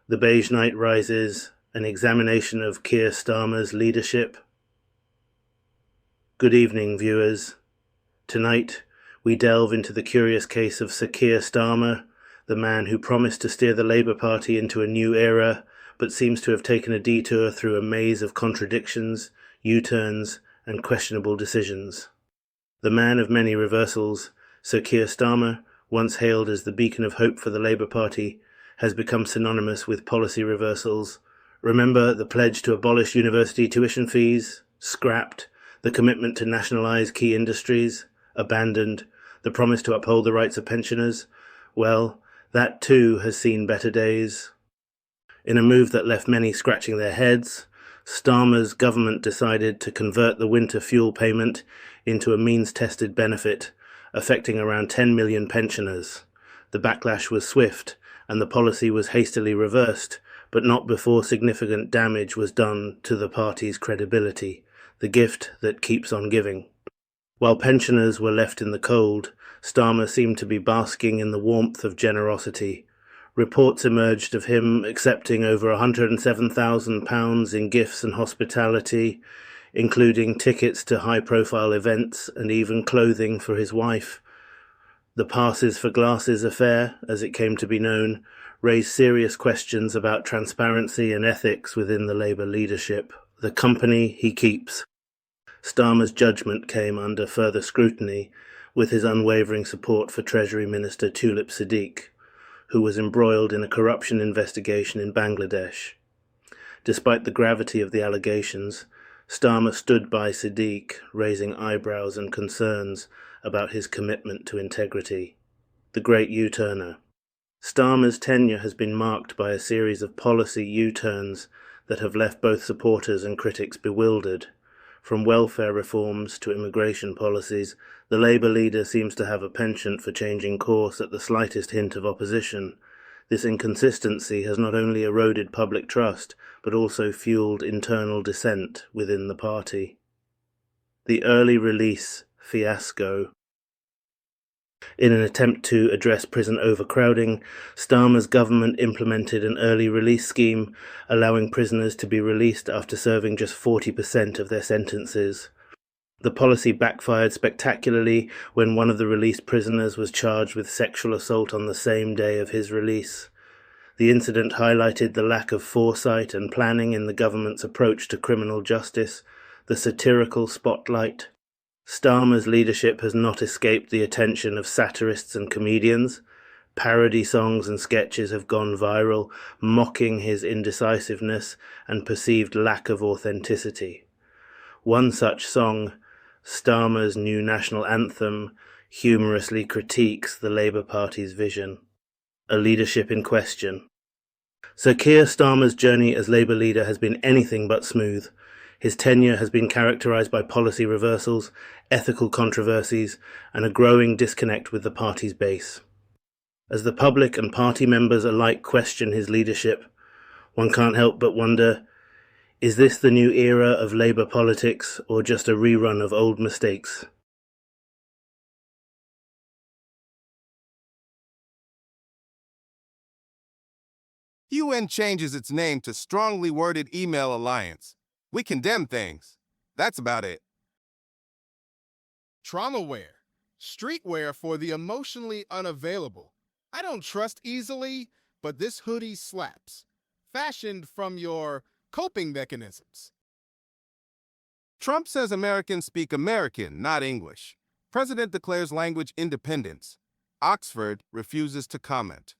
The Beige Night Rises, an examination of Keir Starmer's leadership. Good evening, viewers. Tonight, we delve into the curious case of Sir Keir Starmer, the man who promised to steer the Labour Party into a new era, but seems to have taken a detour through a maze of contradictions, U-turns, and questionable decisions. The man of many reversals, Sir Keir Starmer, once hailed as the beacon of hope for the Labour Party, has become synonymous with policy reversals. Remember the pledge to abolish university tuition fees? Scrapped. The commitment to nationalise key industries? Abandoned. The promise to uphold the rights of pensioners? Well, that too has seen better days. In a move that left many scratching their heads, Starmer's government decided to convert the winter fuel payment into a means-tested benefit, affecting around 10 million pensioners. The backlash was swift, and the policy was hastily reversed, but not before significant damage was done to the party's credibility, the gift that keeps on giving. While pensioners were left in the cold, Starmer seemed to be basking in the warmth of generosity. Reports emerged of him accepting over £107,000 in gifts and hospitality, including tickets to high-profile events and even clothing for his wife. The passes for glasses affair, as it came to be known, raised serious questions about transparency and ethics within the Labour leadership. The company he keeps. Starmer's judgment came under further scrutiny with his unwavering support for Treasury Minister Tulip Siddiq, who was embroiled in a corruption investigation in Bangladesh. Despite the gravity of the allegations, Starmer stood by Siddiq, raising eyebrows and concerns about his commitment to integrity. The great U-turner. Starmer's tenure has been marked by a series of policy U-turns that have left both supporters and critics bewildered. From welfare reforms to immigration policies, the Labour leader seems to have a penchant for changing course at the slightest hint of opposition. This inconsistency has not only eroded public trust, but also fueled internal dissent within the party. The early release fiasco. In an attempt to address prison overcrowding, Starmer's government implemented an early release scheme, allowing prisoners to be released after serving just 40% of their sentences. The policy backfired spectacularly when one of the released prisoners was charged with sexual assault on the same day of his release. The incident highlighted the lack of foresight and planning in the government's approach to criminal justice, the satirical spotlight. Starmer's leadership has not escaped the attention of satirists and comedians. Parody songs and sketches have gone viral, mocking his indecisiveness and perceived lack of authenticity. One such song, Starmer's new national anthem, humorously critiques the Labour Party's vision. A leadership in question. Sir Keir Starmer's journey as Labour leader has been anything but smooth. His tenure has been characterised by policy reversals, ethical controversies, and a growing disconnect with the party's base. As the public and party members alike question his leadership, one can't help but wonder, is this the new era of Labour politics or just a rerun of old mistakes? UN changes its name to Strongly Worded Email Alliance. We condemn things. That's about it. Trauma wear. Streetwear for the emotionally unavailable. I don't trust easily, but this hoodie slaps. Fashioned from your coping mechanisms. Trump says Americans speak American, not English. President declares language independence. Oxford refuses to comment.